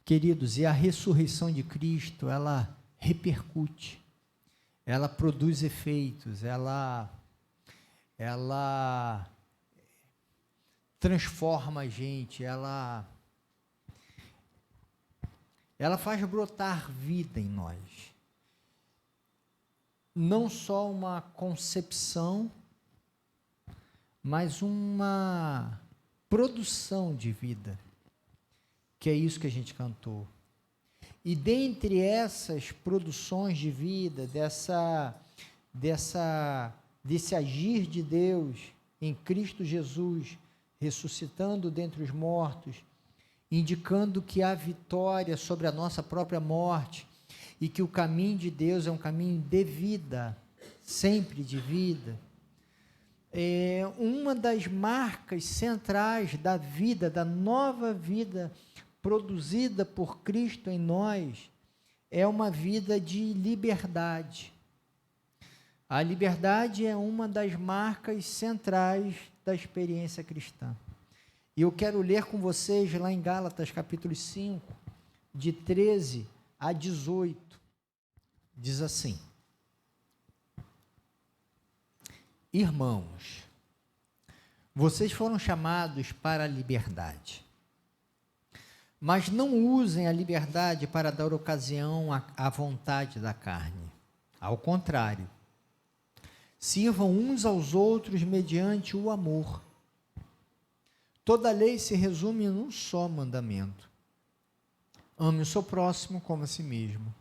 Queridos, e a ressurreição de Cristo, ela repercute, ela produz efeitos, ela transforma a gente, ela faz brotar vida em nós. Não só uma concepção, mas uma produção de vida, que é isso que a gente cantou. E dentre essas produções de vida, desse agir de Deus em Cristo Jesus, ressuscitando dentre os mortos, indicando que há vitória sobre a nossa própria morte e que o caminho de Deus é um caminho de vida, sempre de vida. Uma das marcas centrais da vida, da nova vida produzida por Cristo em nós, é uma vida de liberdade. A liberdade é uma das marcas centrais da experiência cristã. E eu quero ler com vocês lá em Gálatas, capítulo 5, de 13 a 18. Diz assim: Irmãos, vocês foram chamados para a liberdade, mas não usem a liberdade para dar ocasião à vontade da carne. Ao contrário, sirvam uns aos outros mediante o amor. Toda a lei se resume num só mandamento: ame o seu próximo como a si mesmo.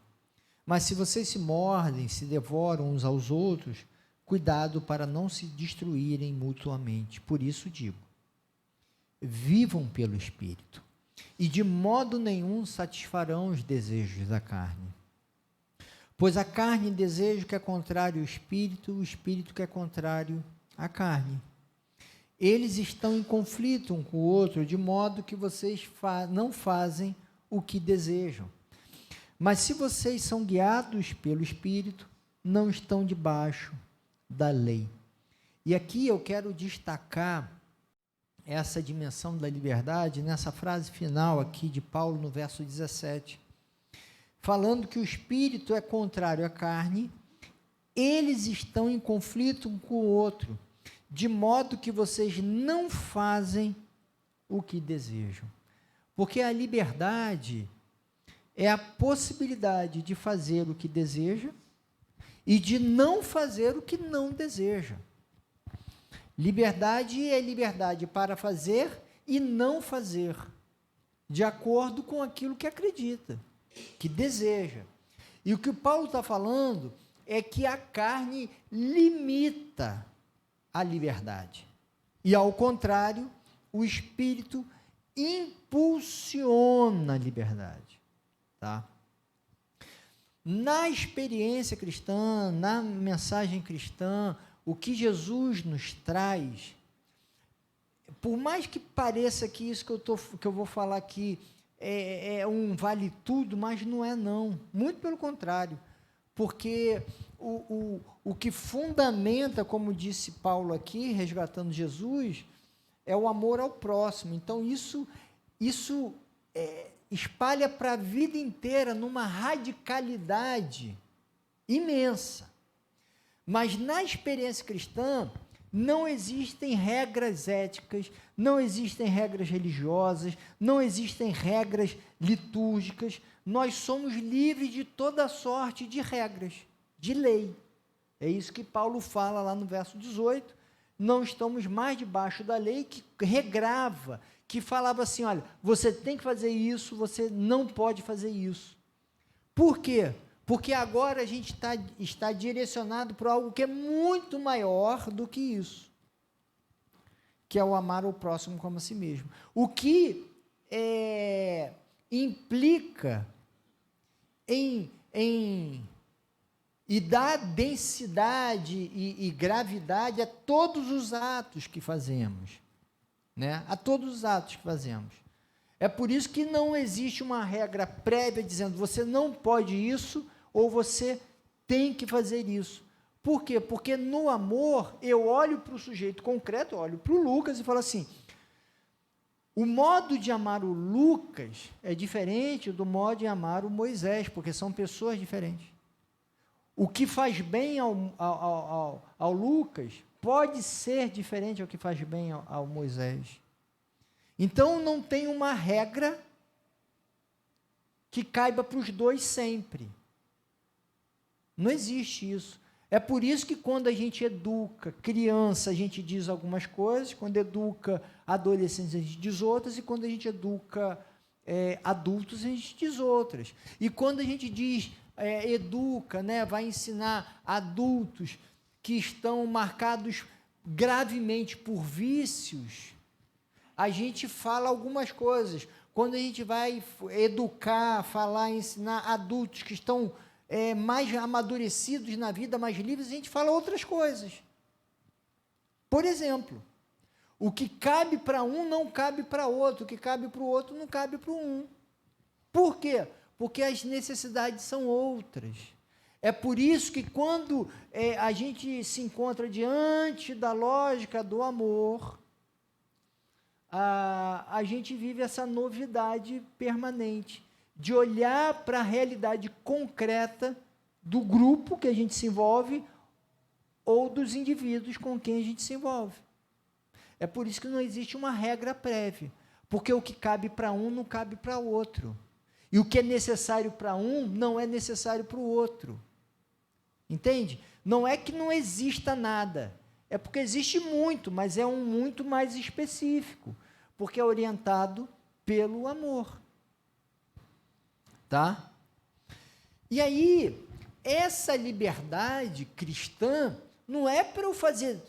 Mas se vocês se mordem, se devoram uns aos outros, cuidado para não se destruírem mutuamente. Por isso digo, vivam pelo Espírito, e de modo nenhum satisfarão os desejos da carne. Pois a carne deseja o que é contrário ao Espírito, o Espírito que é contrário à carne. Eles estão em conflito um com o outro, de modo que vocês não fazem o que desejam. Mas se vocês são guiados pelo Espírito, não estão debaixo da lei. E aqui eu quero destacar essa dimensão da liberdade nessa frase final aqui de Paulo no verso 17, falando que o Espírito é contrário à carne, eles estão em conflito um com o outro, de modo que vocês não fazem o que desejam. Porque a liberdade é a possibilidade de fazer o que deseja e de não fazer o que não deseja. Liberdade é liberdade para fazer e não fazer, de acordo com aquilo que acredita, que deseja. E o que o Paulo está falando é que a carne limita a liberdade. E, ao contrário, o Espírito impulsiona a liberdade. Tá? Na experiência cristã, na mensagem cristã, o que Jesus nos traz, por mais que pareça que isso que eu vou falar aqui é um vale tudo, mas não é não, muito pelo contrário, porque o que fundamenta, como disse Paulo aqui, resgatando Jesus, é o amor ao próximo. Então isso espalha para a vida inteira numa radicalidade imensa. Mas na experiência cristã não existem regras éticas, não existem regras religiosas, não existem regras litúrgicas. Nós somos livres de toda sorte de regras, de lei. É isso que Paulo fala lá no verso 18. Não estamos mais debaixo da lei que regrava, que falava assim, olha, você tem que fazer isso, você não pode fazer isso. Por quê? Porque agora a gente está direcionado para algo que é muito maior do que isso, que é o amar o próximo como a si mesmo. O que implica e dá densidade e gravidade a todos os atos que fazemos. Né? A todos os atos que fazemos. É por isso que não existe uma regra prévia dizendo você não pode isso ou você tem que fazer isso. Por quê? Porque no amor eu olho para o sujeito concreto, eu olho para o Lucas e falo assim, O modo de amar o Lucas é diferente do modo de amar o Moisés, porque são pessoas diferentes. O que faz bem ao Lucas pode ser diferente ao que faz bem ao Moisés. Então, não tem uma regra que caiba para os dois sempre. Não existe isso. É por isso que quando a gente educa criança, a gente diz algumas coisas, quando educa adolescentes, a gente diz outras, e quando a gente educa adultos, a gente diz outras. E quando a gente diz, educa, né, vai ensinar adultos que estão marcados gravemente por vícios, a gente fala algumas coisas. Quando a gente vai educar, falar, ensinar adultos que estão mais amadurecidos na vida, mais livres, a gente fala outras coisas. Por exemplo, o que cabe para um não cabe para outro, o que cabe para o outro não cabe para um. Por quê? Porque as necessidades são outras. É por isso que quando a gente se encontra diante da lógica do amor, a gente vive essa novidade permanente, de olhar para a realidade concreta do grupo que a gente se envolve ou dos indivíduos com quem a gente se envolve. É por isso que não existe uma regra prévia, porque o que cabe para um não cabe para o outro. E o que é necessário para um não é necessário para o outro. Entende? Não é que não exista nada, é porque existe muito, mas é um muito mais específico, porque é orientado pelo amor. Tá? E aí, essa liberdade cristã não é para eu fazer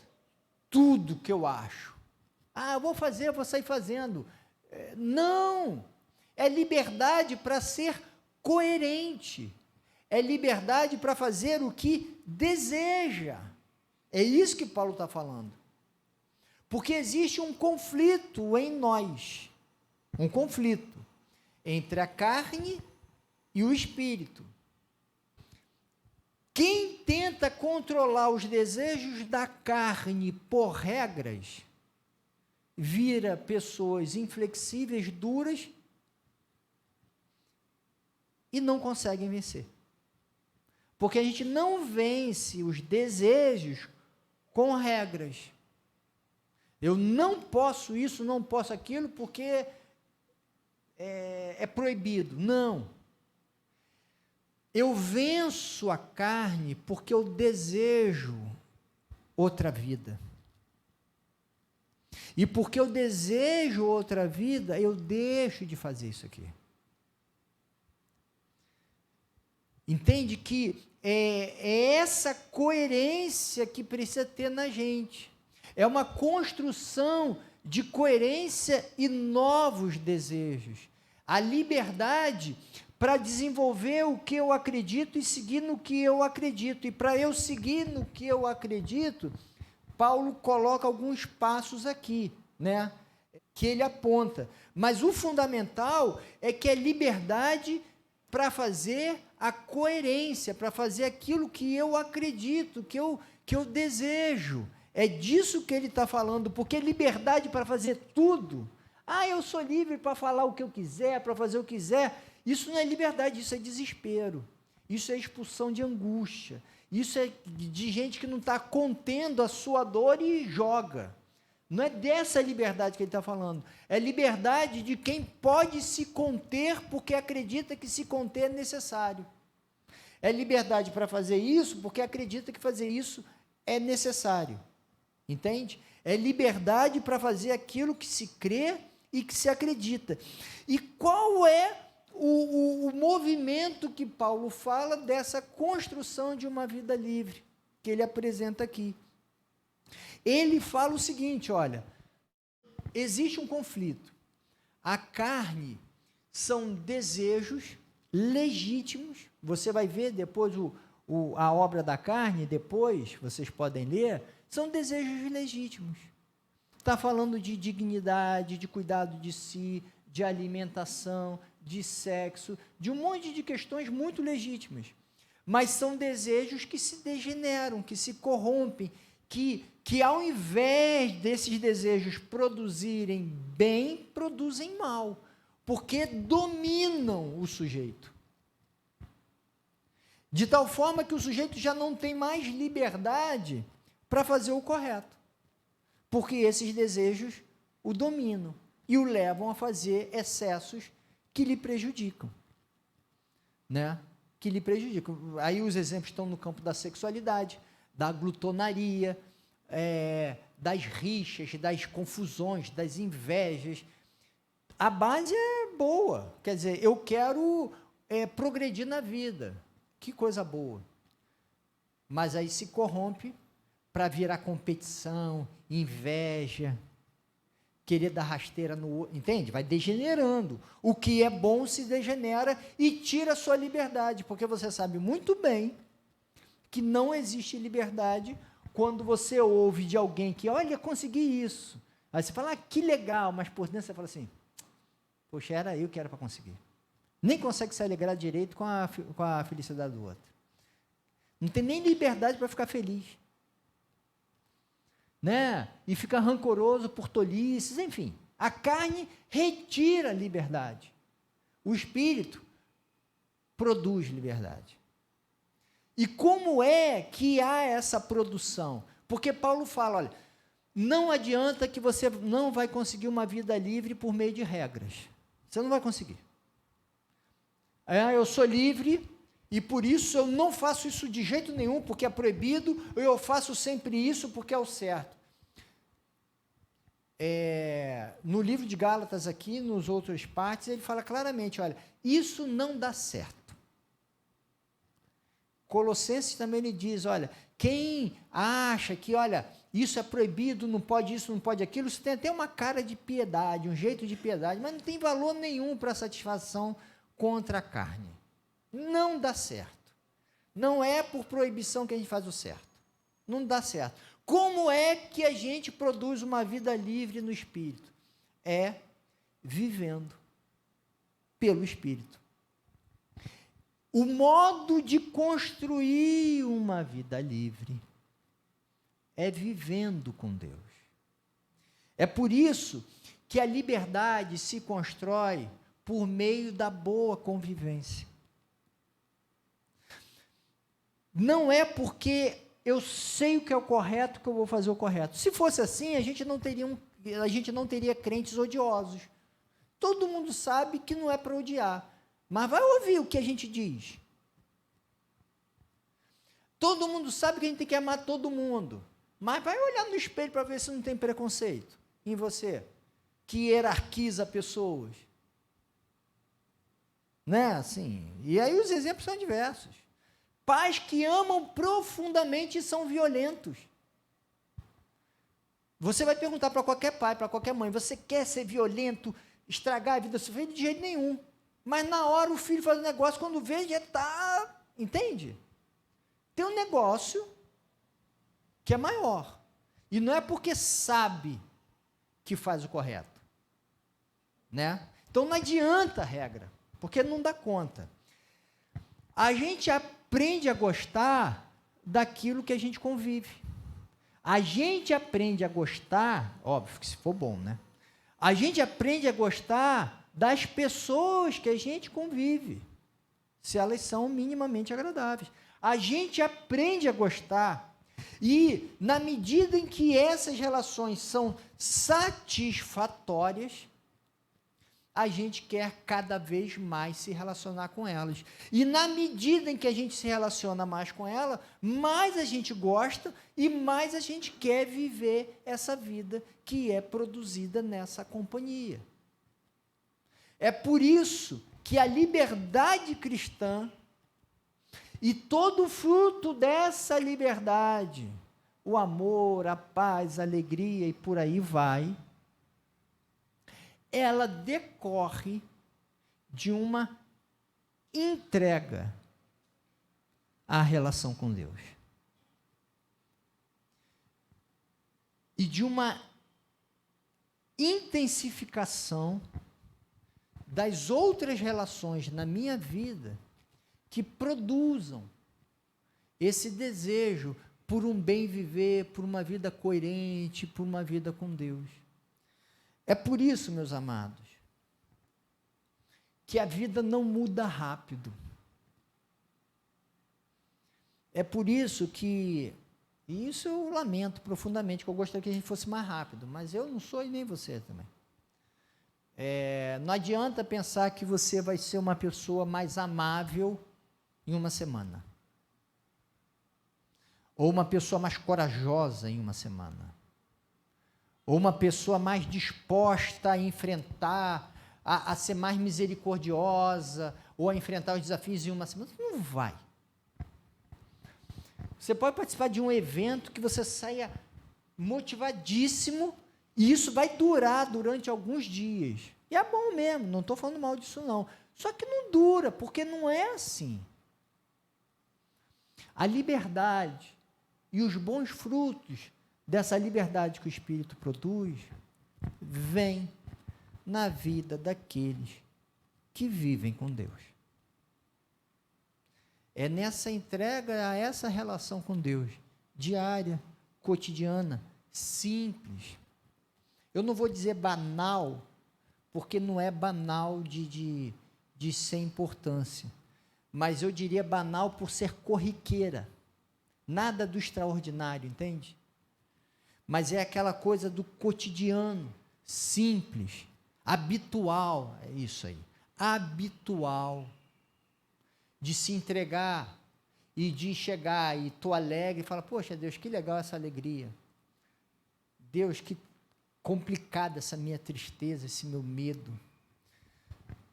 tudo que eu acho. Eu vou fazer, eu vou sair fazendo. Não! É liberdade para ser coerente. É liberdade para fazer o que deseja. É isso que Paulo está falando. Porque existe um conflito em nós. Um conflito entre a carne e o espírito. Quem tenta controlar os desejos da carne por regras, vira pessoas inflexíveis, duras, e não conseguem vencer. Porque a gente não vence os desejos com regras. Eu não posso isso, não posso aquilo, porque é proibido. Não. Eu venço a carne porque eu desejo outra vida. E porque eu desejo outra vida, eu deixo de fazer isso aqui. Entende que é essa coerência que precisa ter na gente. É uma construção de coerência e novos desejos. A liberdade para desenvolver o que eu acredito e seguir no que eu acredito. E para eu seguir no que eu acredito, Paulo coloca alguns passos aqui, né, que ele aponta. Mas o fundamental é que é liberdade para fazer a coerência, para fazer aquilo que eu acredito, que eu desejo. É disso que ele está falando, porque liberdade para fazer tudo. Eu sou livre para falar o que eu quiser, para fazer o que quiser. Isso não é liberdade, isso é desespero. Isso é expulsão de angústia. Isso é de gente que não está contendo a sua dor e joga. Não é dessa liberdade que ele está falando. É liberdade de quem pode se conter porque acredita que se conter é necessário. É liberdade para fazer isso porque acredita que fazer isso é necessário. Entende? É liberdade para fazer aquilo que se crê e que se acredita. E qual é o movimento que Paulo fala dessa construção de uma vida livre, que ele apresenta aqui? Ele fala o seguinte, olha, existe um conflito. A carne são desejos legítimos. Você vai ver depois a obra da carne, depois, vocês podem ler, são desejos legítimos. Está falando de dignidade, de cuidado de si, de alimentação, de sexo, de um monte de questões muito legítimas. Mas são desejos que se degeneram, que se corrompem, que ao invés desses desejos produzirem bem, produzem mal, porque dominam o sujeito. De tal forma que o sujeito já não tem mais liberdade para fazer o correto, porque esses desejos o dominam e o levam a fazer excessos que lhe prejudicam, né? Que lhe prejudicam. Aí os exemplos estão no campo da sexualidade, da glutonaria, das rixas, das confusões, das invejas. A base é boa, quer dizer, eu quero progredir na vida, que coisa boa. Mas aí se corrompe para virar competição, inveja, querer dar rasteira no outro, entende? Vai degenerando. O que é bom se degenera e tira a sua liberdade, porque você sabe muito bem que não existe liberdade quando você ouve de alguém que, olha, consegui isso. Aí você fala, que legal, mas por dentro você fala assim, poxa, era eu que era para conseguir. Nem consegue se alegrar direito com a felicidade do outro. Não tem nem liberdade para ficar feliz. Né? E fica rancoroso por tolices, enfim. A carne retira a liberdade. O espírito produz liberdade. E como é que há essa produção? Porque Paulo fala, olha, não adianta que você não vai conseguir uma vida livre por meio de regras. Você não vai conseguir. Eu sou livre e por isso eu não faço isso de jeito nenhum, porque é proibido, eu faço sempre isso porque é o certo. No livro de Gálatas aqui, nos outras partes, ele fala claramente, olha, isso não dá certo. Colossenses também ele diz, olha, quem acha que, olha, isso é proibido, não pode isso, não pode aquilo, isso tem até uma cara de piedade, um jeito de piedade, mas não tem valor nenhum para satisfação contra a carne. Não dá certo. Não é por proibição que a gente faz o certo. Não dá certo. Como é que a gente produz uma vida livre no Espírito? É vivendo pelo Espírito. O modo de construir uma vida livre é vivendo com Deus. É por isso que a liberdade se constrói por meio da boa convivência. Não é porque eu sei o que é o correto que eu vou fazer o correto. Se fosse assim, a gente não teria crentes odiosos. Todo mundo sabe que não é para odiar, mas vai ouvir o que a gente diz. Todo mundo sabe que a gente tem que amar todo mundo, mas vai olhar no espelho para ver se não tem preconceito em você, que hierarquiza pessoas. Né? Assim, e aí os exemplos são diversos. Pais que amam profundamente e são violentos. Você vai perguntar para qualquer pai, para qualquer mãe, você quer ser violento, estragar a vida do seu filho? De jeito nenhum. Mas na hora o filho faz um negócio, quando vê, já está... Entende? Tem um negócio que é maior. E não é porque sabe que faz o correto. Né? Então não adianta a regra, porque não dá conta. A gente aprende a gostar daquilo que a gente convive. A gente aprende a gostar, óbvio que se for bom, né? A gente aprende a gostar das pessoas que a gente convive, se elas são minimamente agradáveis. A gente aprende a gostar e, na medida em que essas relações são satisfatórias, a gente quer cada vez mais se relacionar com elas. E na medida em que a gente se relaciona mais com ela, mais a gente gosta e mais a gente quer viver essa vida que é produzida nessa companhia. É por isso que a liberdade cristã e todo o fruto dessa liberdade, o amor, a paz, a alegria e por aí vai, ela decorre de uma entrega à relação com Deus. E de uma intensificação das outras relações na minha vida que produzam esse desejo por um bem viver, por uma vida coerente, por uma vida com Deus. É por isso, meus amados, que a vida não muda rápido. É por isso que, e isso eu lamento profundamente, que eu gostaria que a gente fosse mais rápido, mas eu não sou e nem você também. Não adianta pensar que você vai ser uma pessoa mais amável em uma semana. Ou uma pessoa mais corajosa em uma semana. Ou uma pessoa mais disposta a enfrentar, a ser mais misericordiosa, ou a enfrentar os desafios em uma semana. Não vai. Você pode participar de um evento que você saia motivadíssimo, e isso vai durar durante alguns dias. E é bom mesmo, não estou falando mal disso não. Só que não dura, porque não é assim. A liberdade e os bons frutos dessa liberdade que o Espírito produz, vêm na vida daqueles que vivem com Deus. É nessa entrega a essa relação com Deus, diária, cotidiana, simples. Eu não vou dizer banal, porque não é banal de sem importância, mas eu diria banal por ser corriqueira, nada do extraordinário, entende? Mas é aquela coisa do cotidiano, simples, habitual, é isso aí, habitual, de se entregar e de chegar e estou alegre e falar, poxa Deus, que legal essa alegria, Deus, que complicada essa minha tristeza, esse meu medo,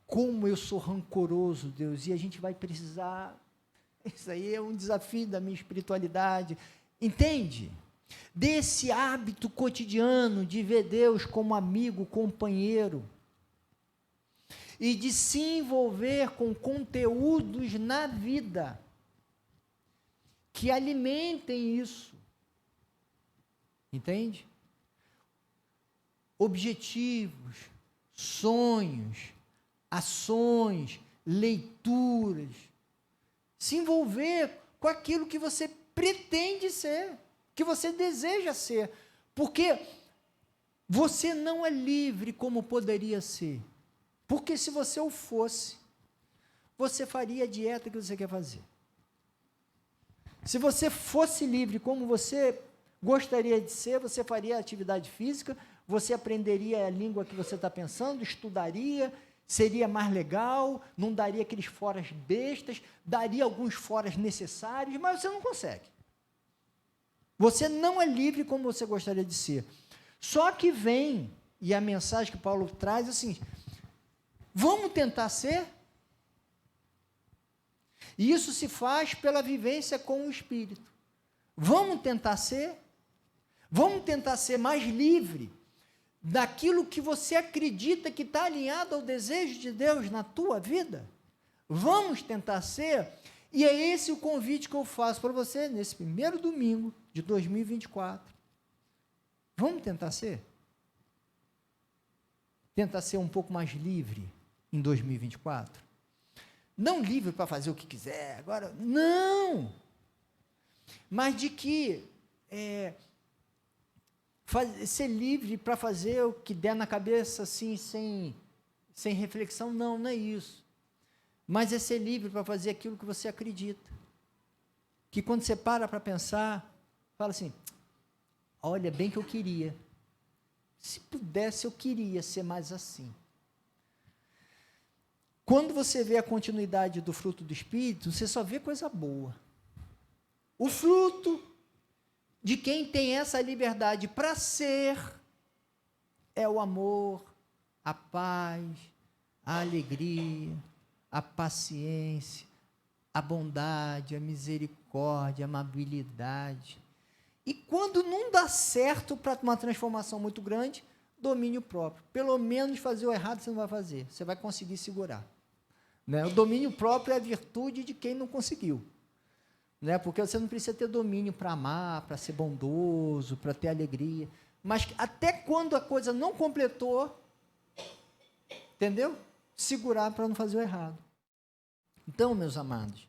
como eu sou rancoroso, Deus, e a gente vai precisar, isso aí é um desafio da minha espiritualidade, entende? Desse hábito cotidiano de ver Deus como amigo, companheiro, e de se envolver com conteúdos na vida, que alimentem isso, entende? Objetivos, sonhos, ações, leituras, se envolver com aquilo que você pretende ser, que você deseja ser, porque você não é livre como poderia ser, porque se você o fosse, você faria a dieta que você quer fazer. Se você fosse livre como você gostaria de ser, você faria atividade física, você aprenderia a língua que você está pensando, estudaria, seria mais legal, não daria aqueles foras bestas, daria alguns foras necessários, mas você não consegue. Você não é livre como você gostaria de ser. Só que vem, e a mensagem que Paulo traz é assim, vamos tentar ser? E isso se faz pela vivência com o Espírito. Vamos tentar ser? Vamos tentar ser mais livre daquilo que você acredita que está alinhado ao desejo de Deus na tua vida? Vamos tentar ser? E é esse o convite que eu faço para você nesse primeiro domingo de 2024. Vamos tentar ser? Tentar ser um pouco mais livre em 2024? Não livre para fazer o que quiser, agora, não! Mas de que ser livre para fazer o que der na cabeça, assim, sem reflexão, não é isso. Mas é ser livre para fazer aquilo que você acredita. Que quando você para pensar, fala assim, olha, bem que eu queria. Se pudesse, eu queria ser mais assim. Quando você vê a continuidade do fruto do Espírito, você só vê coisa boa. O fruto de quem tem essa liberdade para ser é o amor, a paz, a alegria, a paciência, a bondade, a misericórdia, a amabilidade. E quando não dá certo para uma transformação muito grande, domínio próprio. Pelo menos fazer o errado você não vai fazer, você vai conseguir segurar. Né? O domínio próprio é a virtude de quem não conseguiu. Né? Porque você não precisa ter domínio para amar, para ser bondoso, para ter alegria. Mas até quando a coisa não completou, entendeu? Segurar para não fazer o errado. Então, meus amados,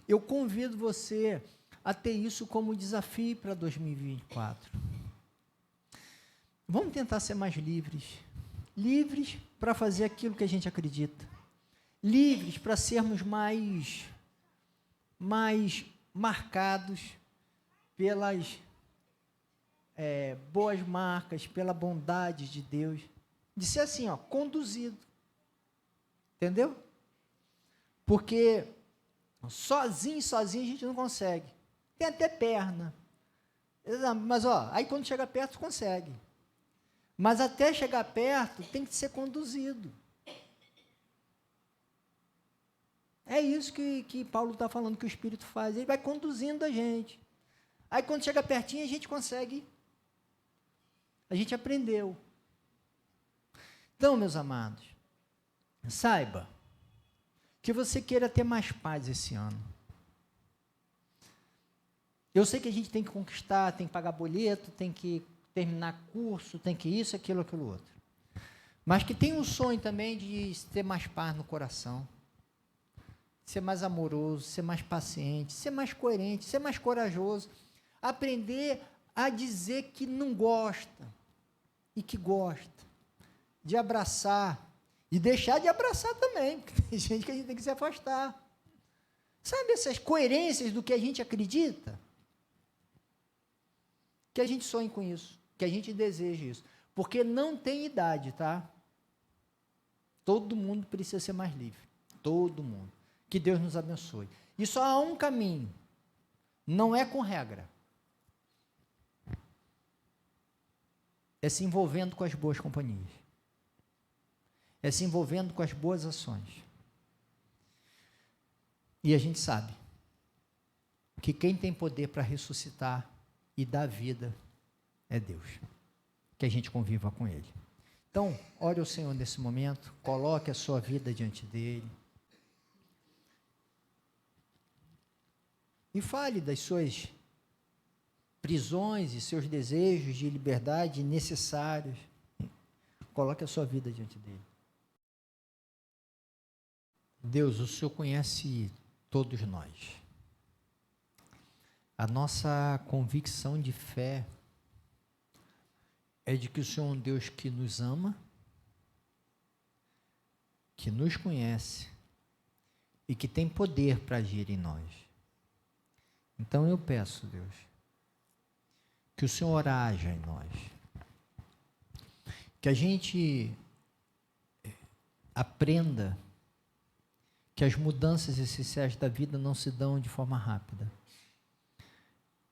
eu convido você a ter isso como desafio para 2024. Vamos tentar ser mais livres. Livres para fazer aquilo que a gente acredita. Livres para sermos mais marcados pelas boas marcas, pela bondade de Deus. De ser assim, ó, conduzido. Entendeu? Porque sozinho a gente não consegue. Tem até perna. Mas, ó, aí quando chega perto, consegue. Mas até chegar perto, tem que ser conduzido. É isso que Paulo está falando, que o Espírito faz. Ele vai conduzindo a gente. Aí quando chega pertinho, a gente consegue. A gente aprendeu. Então, meus amados, saiba que você queira ter mais paz esse ano. Eu sei que a gente tem que conquistar, tem que pagar boleto, tem que terminar curso, tem que isso, aquilo, aquilo outro. Mas que tem um sonho também de ter mais paz no coração, ser mais amoroso, ser mais paciente, ser mais coerente, ser mais corajoso, aprender a dizer que não gosta e que gosta, de abraçar e deixar de abraçar também, porque tem gente que a gente tem que se afastar. Sabe essas coerências do que a gente acredita? Que a gente sonhe com isso, que a gente deseje isso, porque não tem idade, tá? Todo mundo precisa ser mais livre, todo mundo. Que Deus nos abençoe. E só há um caminho, não é com regra, é se envolvendo com as boas companhias, é se envolvendo com as boas ações. E a gente sabe que quem tem poder para ressuscitar e dar vida é Deus. Que a gente conviva com Ele. Então, ore ao Senhor nesse momento, coloque a sua vida diante dEle. E fale das suas prisões e seus desejos de liberdade necessários. Coloque a sua vida diante dEle. Deus, o Senhor conhece todos nós. A nossa convicção de fé é de que o Senhor é um Deus que nos ama, que nos conhece e que tem poder para agir em nós. Então eu peço, Deus, que o Senhor haja em nós, que a gente aprenda que as mudanças essenciais da vida não se dão de forma rápida.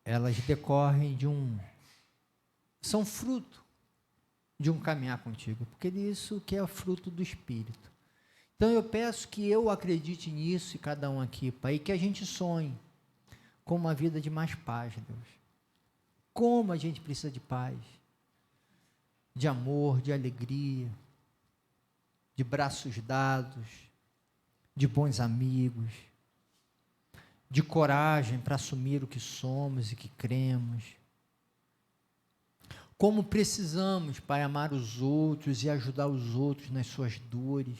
Elas decorrem são fruto de um caminhar contigo, porque isso que é fruto do Espírito. Então eu peço que eu acredite nisso e cada um aqui, Pai, e que a gente sonhe com uma vida de mais paz, Deus. Como a gente precisa de paz, de amor, de alegria, de braços dados, de bons amigos, de coragem para assumir o que somos e que cremos. Como precisamos, Pai, amar os outros e ajudar os outros nas suas dores.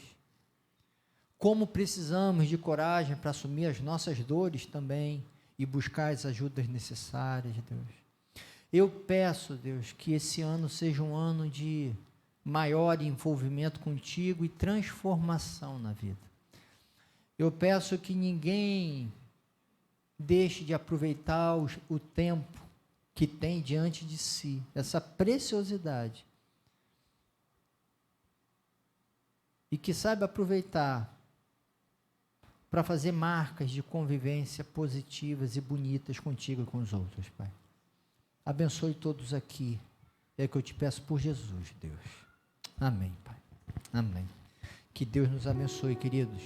Como precisamos de coragem para assumir as nossas dores também e buscar as ajudas necessárias, Deus. Eu peço, Deus, que esse ano seja um ano de maior envolvimento contigo e transformação na vida. Eu peço que ninguém deixe de aproveitar o tempo que tem diante de si, essa preciosidade, e que saiba aproveitar para fazer marcas de convivência positivas e bonitas contigo e com os outros, Pai. Abençoe todos aqui, é o que eu te peço por Jesus, Deus. Amém, Pai. Amém. Que Deus nos abençoe, queridos.